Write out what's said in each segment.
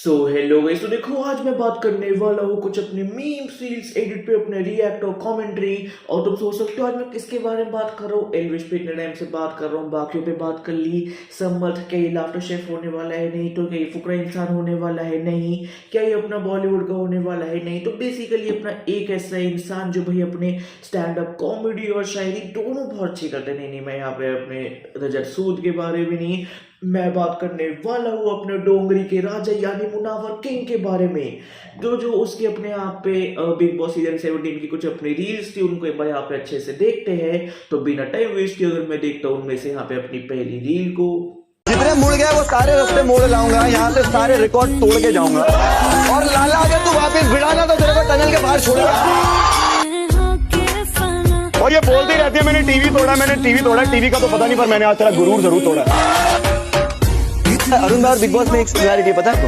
Hello guys, तो देखो आज मैं बात करने वाला हूँ कुछ अपने मीम रील्स एडिट पे अपने रिएक्ट और कमेंट्री। और तुम सोच सकते हो आज मैं किसके बारे में बात कर रहा हूँ। एलविश पे इतने टाइम से बात कर रहा हूँ, बाकियों पे बात कर ली। समर्थ क्या ये लाफ्टर शेफ होने वाला है? नहीं। तो क्या ये फुकरा इंसान होने वाला है? नहीं। क्या ये अपना बॉलीवुड का होने वाला है? नहीं। तो बेसिकली अपना एक ऐसा इंसान जो भाई अपने स्टैंड अप कॉमेडी और शायरी दोनों बहुत अच्छी करते हैं। नहीं, मैं यहाँ पे अपने रजत सूद के बारे में नहीं, मैं बात करने वाला हूँ अपने डोंगरी के राजा यानी मुनावर किंग के बारे में। जो जो उसके अपने यहाँ पे बिग बॉस सीजन 17 की कुछ अपनी रील्स थी, उनको एक बार यहाँ पे अच्छे से देखते हैं। तो बिना टाइम वेस्ट किए अगर मैं देखता हूँ उनमें से यहाँ पे अपनी पहली रील को। जितने मुड़ गया वो सारे रास्ते मोड़ लाऊंगा, यहाँ से सारे रिकॉर्ड तोड़ के जाऊंगा। और लाला अगर तू वापस भिड़ाना तो तेरे को टनल के बाहर छोड़ेगा। और ये बोलती रहती है मैंने टीवी तोड़ा। टीवी का तो पता नहीं, पर मैंने आज तेरा गुरूर जरूर तोड़ा। अरुण भाई बिग बॉस में एक सिमिलैरिटी पता है आपको?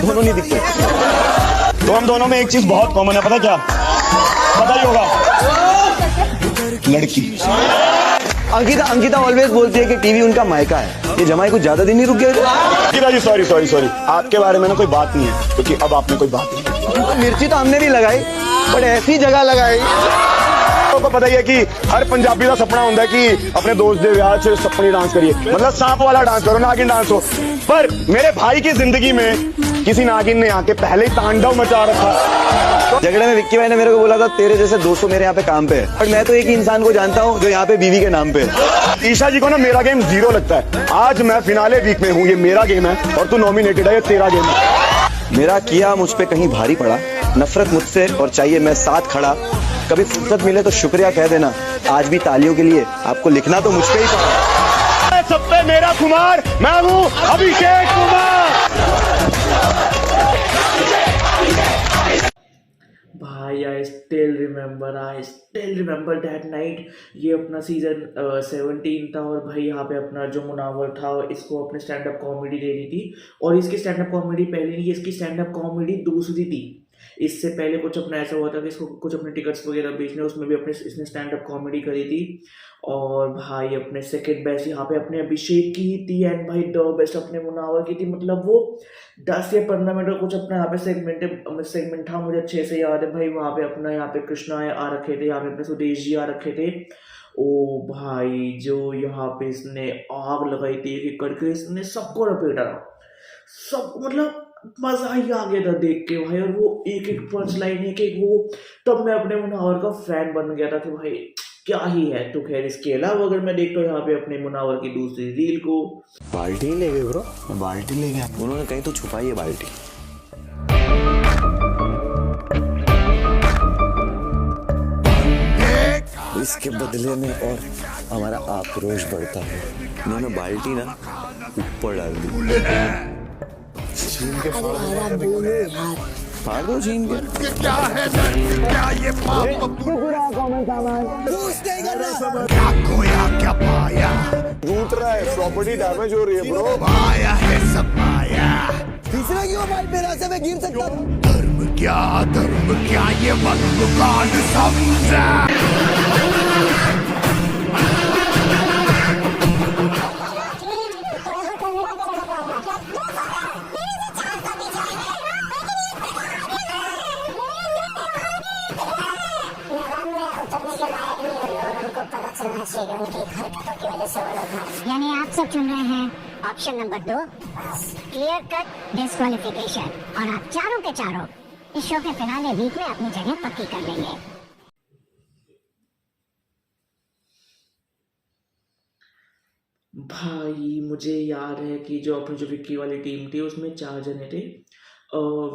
दोनों नहीं दिखते। तो हम दोनों में एक चीज बहुत कॉमन है, पता क्या? पता ही होगा, लड़की। अंकिता ऑलवेज बोलती है कि टीवी उनका मायका है। ये जमाई कुछ ज्यादा दिन नहीं रुक गया। अंकिता जी सॉरी, आपके बारे में ना कोई बात नहीं है, क्योंकि अब आपने कोई बात नहीं। मिर्ची तो हमने भी लगाई, पर ऐसी जगह लगाई। आपको पता ही है कि हर पंजाबी का सपना होता है कि अपने दोस्त के ब्याह से सपनी डांस करिए, मतलब सांप वाला डांस करो, नागिन डांस हो। पर मेरे भाई की जिंदगी में किसी नागिन ने आके पहले ही तांडव मचा रखा। झगड़े में विक्की भाई ने मेरे को बोला था तेरे जैसे 200 मेरे यहाँ पे काम पे है, और मैं तो एक ही इंसान को जानता हूँ जो यहाँ पे बीवी के नाम पे है। ईशा जी को ना मेरा गेम जीरो लगता है। आज मैं फिनाले वीक में हूँ, ये मेरा गेम है और तू नॉमिनेटेड है, ये तेरा गेम है। मेरा किया मुझ पे कहीं भारी पड़ा, नफरत मुझसे और चाहिए मैं साथ खड़ा। कभी फुर्सत मिले तो शुक्रिया कह देना, आज भी तालियों के लिए आपको लिखना तो मुझ पे ही पड़ा। सब पे मेरा कुमार, मैं हूँ अभिषेक कुमार। भाई I still remember that night. ये अपना सीजन 17 था और भाई यहाँ पे अपना जो मुनावर था इसको अपने स्टैंड अप कॉमेडी दे रही थी। और इसकी स्टैंड अप कॉमेडी पहले नहीं, इसकी स्टैंड अप कॉमेडी दूसरी थी। इससे पहले कुछ अपना ऐसा हुआ था कि इसको कुछ अपने टिकट्स वगैरह बेचने, उसमें भी अपने इसने स्टैंड अप कॉमेडी करी थी। और भाई अपने सेकंड बेस्ट यहाँ पे अपने अभिषेक की थी, एंड भाई द बेस्ट अपने मुनावर की थी। मतलब वो 10 या 15 मिनट का कुछ अपना यहाँ पे सेगमेंट था, मुझे अच्छे से याद है भाई। वहाँ पे अपना यहाँ पे कृष्णा आ रखे थे, यहाँ पे अपने सुदेश जी आ रखे थे। ओ भाई जो यहाँ पे इसने आग लगाई थी एक करके, इसने सबको लपेटा था, सब मतलब मजा ही आ गया था देख के भाई। और वो एक एक पंच लाइन एक एक वो, तब मैं अपने मुनावर का फैन बन गया था कि भाई क्या ही है। तो खैर इसके अलावा अगर मैं देखता हूँ यहाँ पे अपने मुनावर की दूसरी रील को। बाल्टी ले गए ब्रो, बाल्टी ले गया। उन्होंने कहीं तो छुपाई है बाल्टी। इसके बदले में और हमारा आक्रोश बढ़ता है। उन्होंने बाल्टी ना ऊपर डाल दी। छीन के फाड़ दो, छीन के। क्या है क्या ये पाप क्या खोया क्या पाया, टूट रहा है, प्रॉपर्टी डैमेज हो रही है ब्रो। पाया है सब पाया। तीसरा क्यों भाई मेरे रास्ते में गिर सकता? धर्म क्या ये वक्त काल समझा। यानी आप सब चुन रहे हैं option number 2, clear cut disqualification. और आप चारों के चारों इस शो के फिनाले वीक में अपनी जगह पक्की कर लेंगे। भाई मुझे याद है कि जो अपनी जो विक्की वाली टीम थी उसमें 4 जने थे,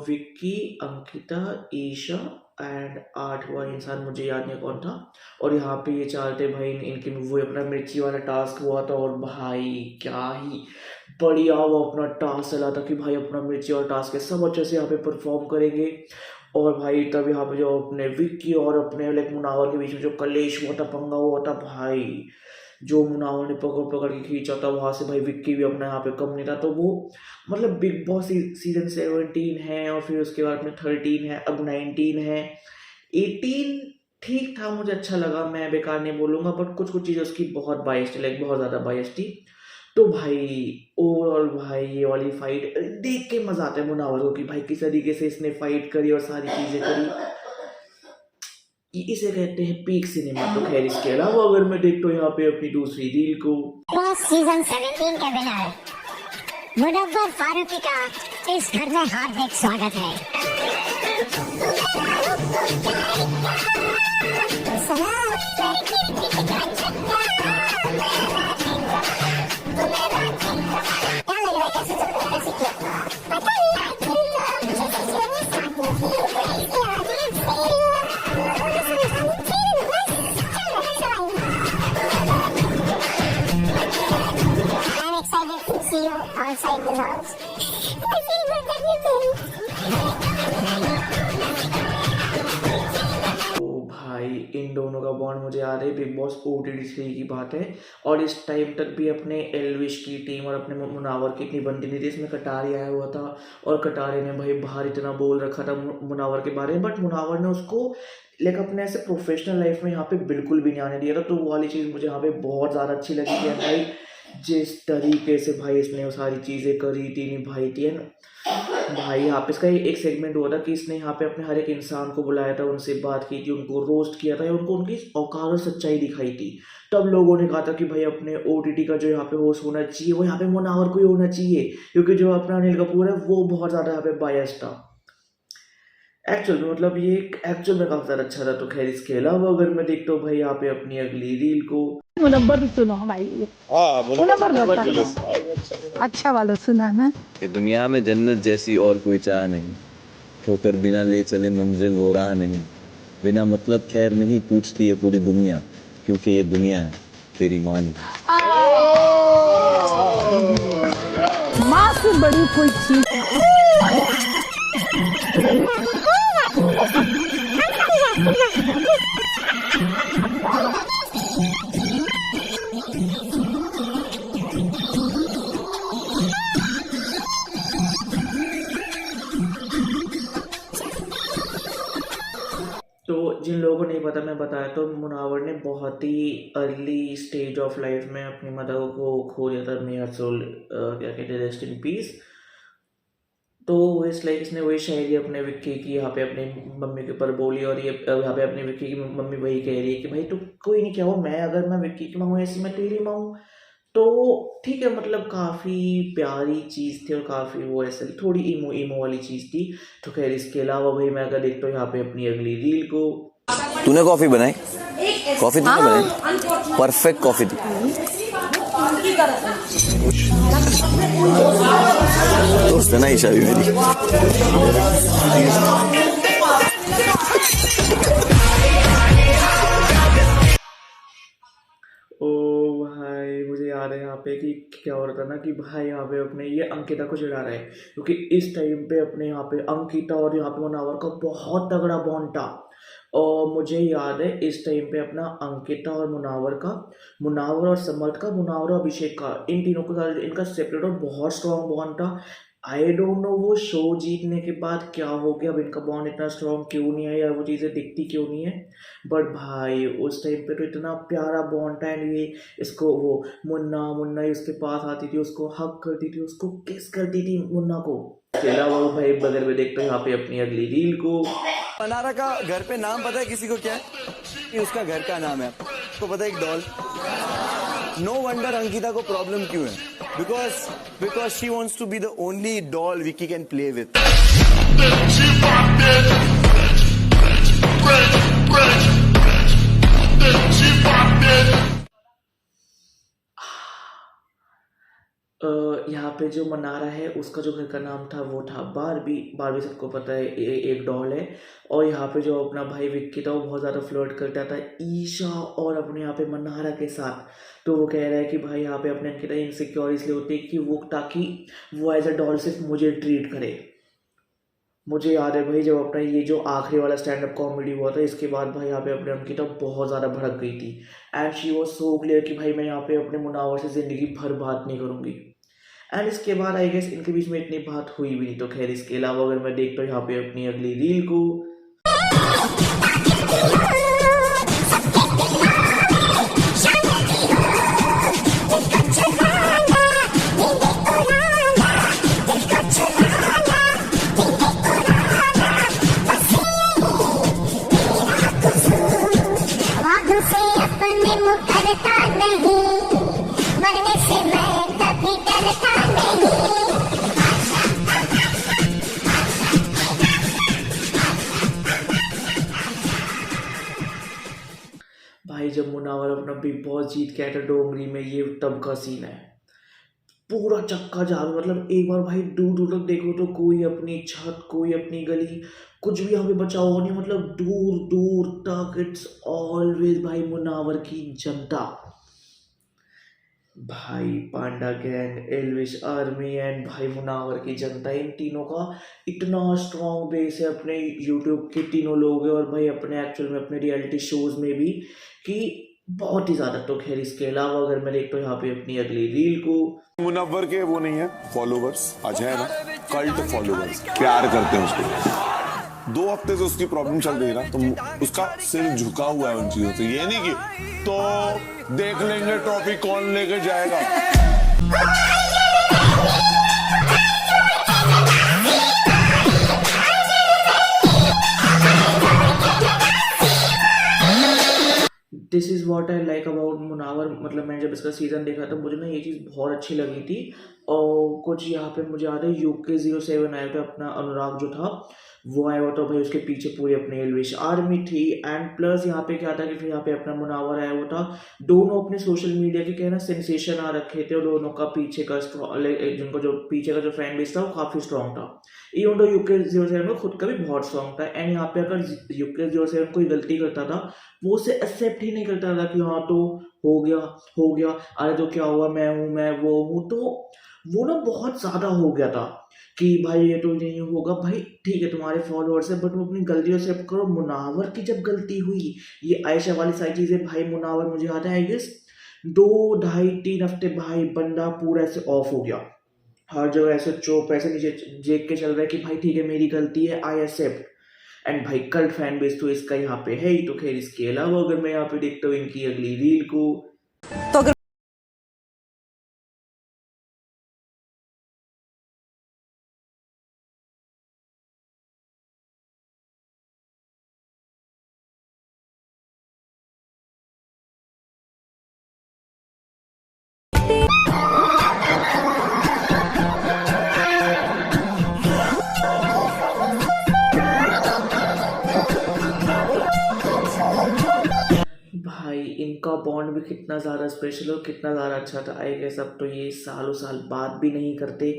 विक्की, अंकिता, ईशा एंड 8वां इंसान मुझे याद नहीं कौन था। और यहाँ पे ये 4 थे भाई, इनके वो अपना मिर्ची वाला टास्क हुआ था। और भाई क्या ही बढ़िया वो अपना टास्क चला था कि भाई अपना मिर्ची वाला टास्क है, सब अच्छे से यहाँ पे परफॉर्म करेंगे। और भाई तब यहाँ पे जो अपने विक्की और अपने लाइक मुनावर के बीच में जो कलेश हुआ था, पंगा हुआ था भाई, जो मुनावर ने पकड़ पकड़ के खींचा था वहाँ से भाई विक्की भी अपना यहाँ पे कम नहीं था। तो वो मतलब बिग बॉस सीजन 17 है और फिर उसके बाद में 13 है, अब 19 है। 18 ठीक था, मुझे अच्छा लगा, मैं बेकार नहीं बोलूँगा, बट कुछ कुछ चीज़ें उसकी बहुत बाइस्ड, लाइक बहुत ज़्यादा बाइस्ड थी। तो भाई ओवरऑल भाई ये वाली फाइट देख के मजा आता है मुनावर को कि भाई किस तरीके से इसने फाइट करी और सारी चीजें करी, इसे कहते हैं पीक सिनेमा। तो खैर इसके अलावा अगर मैं देखता हूँ यहाँ पे अपनी दूसरी रील को, बॉस सीजन 17 के विनर मुनव्वर फारूकी का इस घर में हार्दिक स्वागत है। I'm excited to see you outside the house. I feel good that you came. तो भाई इन दोनों का बॉन्ड मुझे याद है बिग बॉस OTT 3 की बात है, और इस टाइम तक भी अपने एलविश की टीम और अपने मुनावर की इतनी बनती नहीं थी। इसमें कटारी आया हुआ था और कटारी ने भाई बाहर इतना बोल रखा था मुनावर के बारे में, बट मुनावर ने उसको लाइक अपने ऐसे प्रोफेशनल लाइफ में यहाँ पे बिल्कुल भी नहीं आने दिया था। तो वो वाली चीज़ मुझे यहाँ पे बहुत ज़्यादा अच्छी लगी कि भाई जिस तरीके से भाई इसने वो सारी चीज़ें करी थी निभाई थी, है ना भाई। यहाँ पे इसका एक सेगमेंट हुआ था कि इसने यहाँ पे अपने हर एक इंसान को बुलाया था, उनसे बात की थी, उनको रोस्ट किया था, उनको उनकी औकात और सच्चाई दिखाई थी। तब लोगों ने कहा था कि भाई अपने OTT का जो यहाँ पे होस्ट होना चाहिए वो यहाँ पे मुनावर को ही होना चाहिए, क्योंकि जो अपना अनिल कपूर है वो बहुत ज़्यादा यहाँ पे बायस था एक्चुअल में, मतलब ये एक्चुअल में काफ़ी ज़्यादा अच्छा था। तो खैर इसके अलावा अगर मैं देखता हूँ भाई यहाँ पे अपनी अगली रील को, नंबर सुनो भाई, वो नंबर अच्छा वाला सुना ना। कि दुनिया में जन्नत जैसी और कोई चाह नहीं, ठोकर बिना ले चले मंजिल वो राह नहीं, बिना मतलब खैर नहीं पूछती है पूरी दुनिया, क्योंकि ये दुनिया है तेरी माँ नहीं। माँ से बड़ी कोई चीज तो जिन लोगों को नहीं पता मैं बताया, तो मुनावर ने बहुत ही अर्ली स्टेज ऑफ लाइफ में अपनी मदर को खो दिया था। मे हर सोल क्या कहते हैं, रेस्ट इन पीस। तो इस लाइक इसने वही शायरी अपने विक्की की यहाँ पे अपनी मम्मी के ऊपर बोली, और ये यहाँ पे अपनी विक्की की मम्मी वही कह रही है कि भाई तू कोई नहीं क्या हो, मैं अगर मैं विक्की की माँ हूँ ऐसी मैं तेरी माँ हूँ। तो ठीक है, मतलब काफ़ी प्यारी चीज़ थी और काफ़ी वो ऐसे थोड़ी ईमो वाली चीज़ थी। तो खैर इसके अलावा भाई मैं अगर देखता हूँ यहाँ पे अपनी अगली रील को, तूने कॉफी बनाई? कॉफी तूने बनाई? परफेक्ट कॉफी थी। दोस्त है ना ईशा भी मेरी। ओ भाई मुझे याद है यहाँ पे कि क्या हो रहा था ना कि भाई यहाँ पे अपने ये अंकिता को चिढ़ा रहे हैं, क्योंकि इस टाइम पे अपने यहाँ पे अंकिता और यहाँ पे मुनावर का बहुत तगड़ा बॉन्ड था। और मुझे याद है इस टाइम पे अपना अंकिता और मुनावर का, मुनावर और समर्थ का, मुनावर और अभिषेक का, इन तीनों का इनका सेपरेट और बहुत स्ट्रॉन्ग बॉन्ड था। आई डोंट नो वो शो जीतने के बाद क्या हो गया, अब इनका बॉन्ड इतना स्ट्रॉन्ग क्यों नहीं है या वो चीज़ें दिखती क्यों नहीं है। बट भाई उस टाइम पे तो इतना प्यारा बॉन्ड था। एंड ये इसको वो मुन्ना ही उसके पास आती थी, उसको हक करती थी, उसको किस करती थी मुन्ना को। इसके अलावा भाई बगल में देखते हैं यहाँ पे अपनी अगली रील को, मनारा का घर पे नाम पता है किसी को क्या है? ये उसका घर का नाम है। आपको पता है एक डॉल। नो वंडर अंकिता को प्रॉब्लम क्यों है? Because she wants to be the only doll Vicky can play with. यहाँ पे जो मनारा है उसका जो घर का नाम था वो था बारबी सबको पता है, एक डॉल है। और यहाँ पे जो अपना भाई विक्की था वो बहुत ज़्यादा फ्लर्ट करता था ईशा और अपने यहाँ पे मनारा के साथ। तो वो कह रहा है कि भाई यहाँ पे अपने अंकिता इनसिक्योर इसलिए होती है कि वो ताकि वो एज अ डॉल सिर्फ मुझे ट्रीट करे। मुझे याद है भाई जब अपना ये जो आखिरी वाला स्टैंड अप कॉमेडी हुआ था, इसके बाद भाई यहाँ पे अपने अंकिता बहुत ज़्यादा भड़क गई थी। And she was so clear कि भाई मैं यहाँ पे अपने मुनावर से ज़िंदगी भर बात नहीं करूँगी। एंड इसके बाद आई गेस इनके बीच में इतनी बात हुई भी नहीं। तो खैर इसके अलावा अगर मैं देखता हूँ यहाँ पे अपनी अगली रील को, डरता नहीं, मरने से मैं कभी डरता नहीं। भाई जब मुनावर अपना बिग बॉस जीत के आया था डोंगरी में, ये तब का सीन है। पूरा चक्का जाम, मतलब एक बार भाई दूर दूर तक देखो तो कोई अपनी छत, कोई अपनी गली, कुछ भी यहाँ पे बचा हुआ नहीं, मतलब दूर दूर तक इट्स ऑलवेज भाई मुनावर की जनता। भाई पांडा गैंग, एल्विश आर्मी एंड भाई मुनावर की जनता, इन तीनों का इतना स्ट्रॉन्ग बेस है अपने यूट्यूब के तीनों लोग हैं और भाई अपने एक्चुअल में अपने रियलिटी शोज में भी, कि बहुत ही ज़्यादा। तो खैर इसके अलावा अगर मैं देखता हूँ यहाँ पे अपनी अगली रील को, मुनव्वर के वो नहीं है फॉलोवर्स, आज है ना कल्ट फॉलोवर्स, प्यार करते हैं उसको। 2 हफ्ते से उसकी प्रॉब्लम चल रही है ना, तो उसका सिर झुका हुआ है उन चीजों से। ये नहीं कि तो देख लेंगे ट्रॉफी कौन लेके जाएगा। This is what I like about Munawar. मतलब मैंने जब इसका सीज़न देखा था मुझे ना ये चीज़ बहुत अच्छी लगी थी। और कुछ यहाँ पे मुझे याद है UK07 आया था, अपना अनुराग जो था वो आया हुआ था भाई, उसके पीछे पूरी अपनी एल्विश आर्मी थी। एंड प्लस यहाँ पे क्या था कि फिर यहाँ पे अपना मुनावर आया हुआ था। दोनों अपने सोशल मीडिया के कहना सेंसेशन आ रखे थे और दोनों का पीछे का जिनको जो पीछे का जो फैन बेस था वो काफ़ी स्ट्रॉन्ग था। इवन तो UK07 में खुद का भी बहुत स्ट्रॉन्ग था। एंड यहाँ पे अगर UK07 कोई गलती करता था वो उसे एक्सेप्ट ही नहीं करता था कि हाँ तो हो गया, अरे तो क्या हुआ, मैं हूँ, मैं वो हूँ। तो वो ना बहुत ज़्यादा हो गया था कि भाई ये तो नहीं होगा, भाई ठीक है तुम्हारे फॉलोअर्स है बट वो अपनी गलती एक्सेप्ट करो। मुनावर की जब गलती हुई, ये आयशा वाली सारी चीज़ें, भाई मुनावर मुझे याद है आई गेस 2, 2.5, 3 हफ्ते भाई बंदा पूरा ऐसे ऑफ हो गया, हर जगह ऐसे चुप ऐसे नीचे देख के चल रहा है कि भाई ठीक है मेरी गलती है, आई एक्सेप्ट। एंड भाई कल्ट फैन बेस तो इसका यहाँ पे है ही। तो खैर इसके अलावा अगर मैं यहाँ पे देखता हूँ इनकी अगली रील को, तो अगर भाई इनका बॉन्ड भी कितना ज़्यादा स्पेशल और कितना ज़्यादा अच्छा था। आई गेस अब तो ये सालों साल बात भी नहीं करते,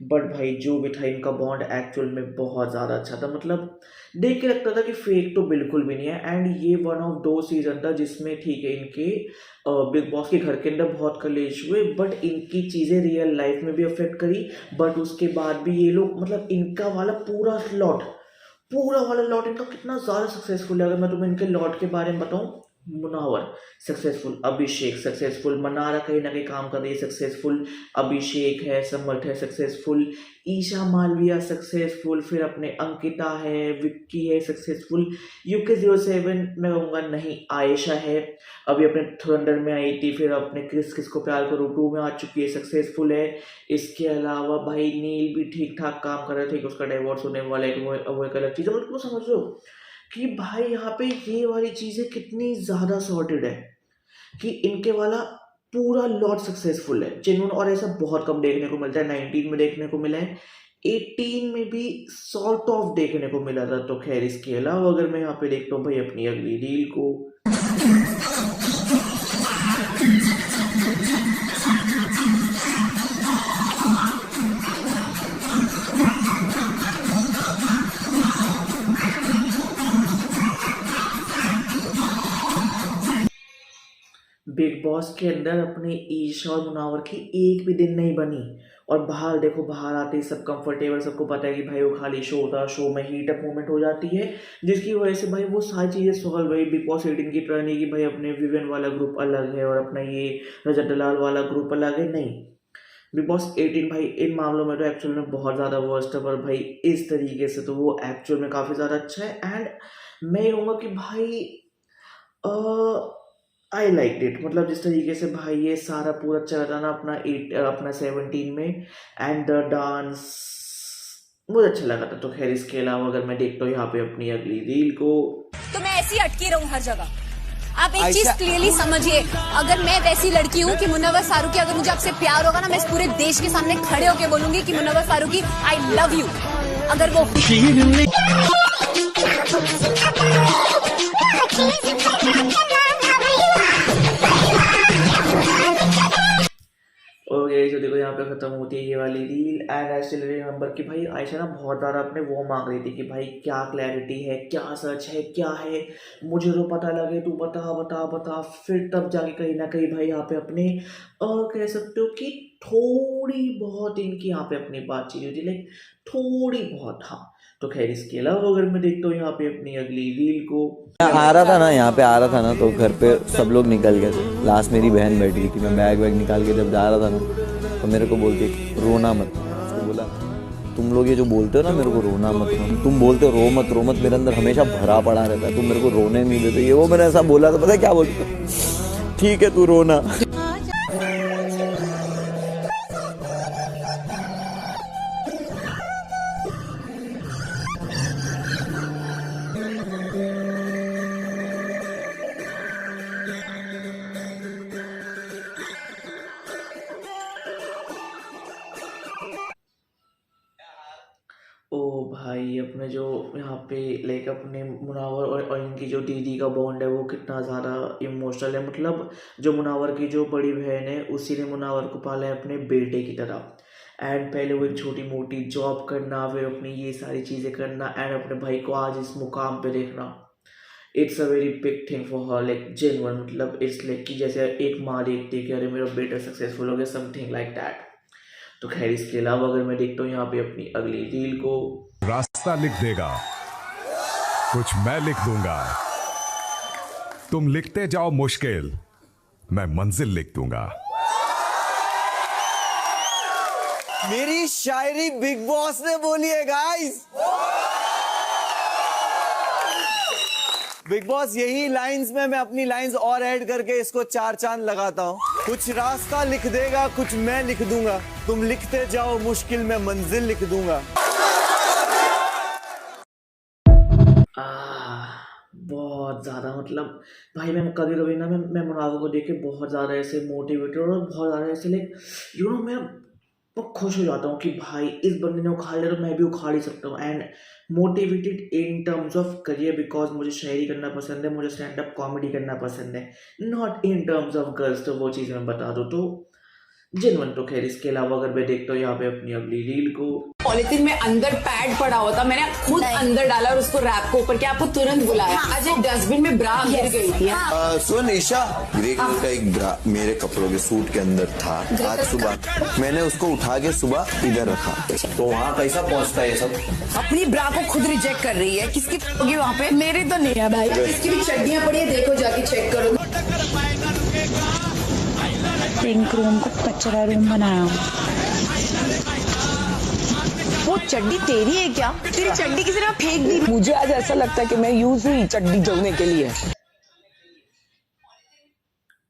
बट भाई जो भी था इनका बॉन्ड एक्चुअल में बहुत ज़्यादा अच्छा था। मतलब देख के लगता था कि फेक तो बिल्कुल भी नहीं है। एंड ये 1 ऑफ 2 सीजन था जिसमें ठीक है इनके बिग बॉस के घर के अंदर बहुत कलेश हुए, बट इनकी चीज़ें रियल लाइफ में भी अफेक्ट करी। बट उसके बाद भी ये लोग, मतलब इनका वाला पूरा वाला लॉट इनका कितना ज़्यादा सक्सेसफुल है। अगर मैं तुम्हें इनके लॉट के बारे में बताऊँ, मुनावर सक्सेसफुल, अभिषेक सक्सेसफुल, मनारा कहीं ना कहीं काम कर रही है सक्सेसफुल, अभिषेक है, समर्थ है सक्सेसफुल, ईशा मालविया सक्सेसफुल, फिर अपने अंकिता है, विक्की है सक्सेसफुल, UK07 मैं कहूँगा नहीं, आयशा है, अभी अपने थंडर में आई थी, फिर अपने किस को प्यार करो 2 में आ चुकी है, सक्सेसफुल है। इसके अलावा भाई नील भी ठीक ठाक काम कर रहे थे, उसका डाइवोर्स होने वाला है, वो एक अलग चीज़ है। मतलब समझ लो कि भाई यहाँ पे ये वाली चीज़ें कितनी ज़्यादा सॉर्टेड है कि इनके वाला पूरा लॉट सक्सेसफुल है जेन्युइन। और ऐसा बहुत कम देखने को मिलता है। 19 में देखने को मिला है, 18 में भी सॉर्ट ऑफ देखने को मिला था। तो खैर इसके अलावा अगर मैं यहाँ पे देखता हूँ भाई अपनी अगली रील को, बिग बॉस के अंदर अपने ईशा और मुनावर की एक भी दिन नहीं बनी। और बाहर देखो, बाहर आते ही सब कंफर्टेबल, सबको पता है कि भाई वो खाली शो था, शो में हीट अप मूवमेंट हो जाती है, जिसकी वजह से भाई वो सारी चीज़ें सॉल्व हुई। बिग बॉस 18 की तरह नहीं कि भाई अपने विवेन वाला ग्रुप अलग है और अपना ये रजत दलाल वाला ग्रुप अलग है, नहीं। बिग बॉस 18 भाई इन मामलों में तो एक्चुअल में बहुत ज़्यादा वर्स्ट है, पर भाई इस तरीके से तो वो एक्चुअल में काफ़ी ज़्यादा अच्छा है। एंड मैं ये कहूँगा कि भाई आई लाइक इट। मतलब जिस तरीके से भाई ये सारा पूरा चल रहा ना अपना 17 में, एंड द डांस मुझे अच्छा लगा था। तो खैर इसके अलावा अगर मैं देखता हूँ यहाँ पे अपनी अगली रील को, तो मैं ऐसी अटकी रहूं हर जगह, आप एक चीज क्लियरली समझिए, अगर मैं वैसी लड़की हूँ कि मुनव्वर फारूकी, अगर मुझे आपसे प्यार होगा ना, मैं इस पूरे देश के सामने खड़े होके बोलूंगी कि Munawar Faruqui I love you. अगर वो ओके, तो देखो यहाँ पे खत्म होती है ये वाली reel. And I still remember कि भाई आयशा ना बहुत ज़्यादा अपने वो मांग रही थी कि भाई क्या क्लैरिटी है, क्या सच है, क्या है, मुझे तो पता लगे, तू बता बता बता। फिर तब जाके कहीं ना कहीं भाई यहाँ पे अपने कह सकते हो कि थोड़ी बहुत इनकी यहाँ पे अपनी बातचीत हुई थी, लाइक थोड़ी बहुत। हाँ, तो खैर इसके अलावा अगर मैं देखता हूँ यहाँ पे अपनी अगली रील को, आ रहा था ना, यहाँ पे आ रहा था ना, तो घर पे सब लोग निकल गए थे। लास्ट मेरी बहन बैठी थी, मैं बैग वैग निकाल के जब जा रहा था ना, तो मेरे को बोलती रोना मत। उसको बोला तुम लोग ये जो बोलते हो ना मेरे को रोना मत, तुम बोलते हो रो मत, मेरे अंदर हमेशा भरा पड़ा रहता है, तुम मेरे को रोने नहीं देते, ये वो। मैंने ऐसा बोला तो पता है क्या बोलते, ठीक है तू रोना। ओ भाई अपने जो यहाँ पे लाइक अपने मुनावर और इनकी जो दीदी का बॉन्ड है वो कितना ज़्यादा इमोशनल है। मतलब जो मुनावर की जो बड़ी बहन है उसी ने मुनावर को पाला है अपने बेटे की तरह। एंड पहले वो एक छोटी मोटी जॉब करना, फिर अपनी ये सारी चीज़ें करना, एंड अपने भाई को आज इस मुकाम पे देखना, it's a very big thing for her, like genuine. मतलब इट्स लाइक कि जैसे एक माँ देखती है कि अरे मेरा बेटा सक्सेसफुल हो गया, समथिंग लाइक दैट। तो खैर इसके अलावा अगर मैं देखता हूँ यहाँ पे अपनी अगली रील को, रास्ता लिख देगा, कुछ मैं लिख दूंगा, तुम लिखते जाओ मुश्किल, मैं मंजिल लिख दूंगा। मेरी शायरी बिग बॉस ने बोली है गाइस। बिग बॉस यही लाइंस में मैं अपनी लाइंस और ऐड करके इसको 4 चांद लगाता हूँ। कुछ रास्ता लिख देगा, कुछ मैं लिख दूंगा, तुम लिखते जाओ मुश्किल, मैं मंजिल लिख दूंगा। बहुत ज़्यादा मतलब भाई मैं कभी कभी ना मैं मुनावर को देख के बहुत ज़्यादा ऐसे मोटिवेटेड और बहुत ज़्यादा ऐसे लाइक मैं खुश हो जाता हूँ कि भाई इस बंदे ने उखाड़ लिया तो मैं भी उखाड़ ही सकता हूँ। And motivated in terms of career, because मुझे शायरी करना पसंद है, मुझे स्टैंड अप कॉमेडी करना पसंद है, not in terms of girls. तो वो चीज़ मैं बता दूँ तो जेन्युइन। तो खैर इसके अलावा अगर मैं देखता हूँ यहाँ पे अपनी अगली रील को, पॉलिथीन में अंदर पैड पड़ा हुआ था, मैंने खुद अंदर डाला और उसको रैप को ऊपर के आपको तुरंत बुलाया। आज एक डस्टबिन में ब्रा गिर गई थी। सुन ईशा, ग्रे कलर का एक ब्रा मेरे कपड़ों के सूट के अंदर था। आज सुबह मैंने उसको उठा के सुबह इधर रखा, तो वहाँ कैसा पहुँचता है ये सब? अपनी ब्रा को खुद रिजेक्ट कर रही है, किसकी होगी वहाँ पे? मेरी तो नहीं है भाई, इसकी भी चड्डियाँ पड़ी है, देखो जाके चेक करो। पिंक रूम को कचरा रूम बनाया। वो चड्डी तेरी है क्या? तेरी चड्डी किसी ने फेंक दी? मुझे आज ऐसा लगता है कि मैं यूज हुई चड्डी जलने के लिए।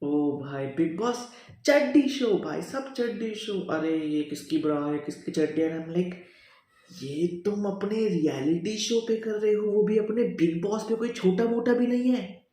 ओ भाई बिग बॉस चड्डी शो, भाई सब चड्डी शो। अरे ये किसकी ब्रा है, किसकी चड्डी है? लाइक ये तुम अपने रियलिटी शो पे कर रहे हो, वो भी अपने बिग बॉस पे, कोई छोटा मोटा भी नहीं है।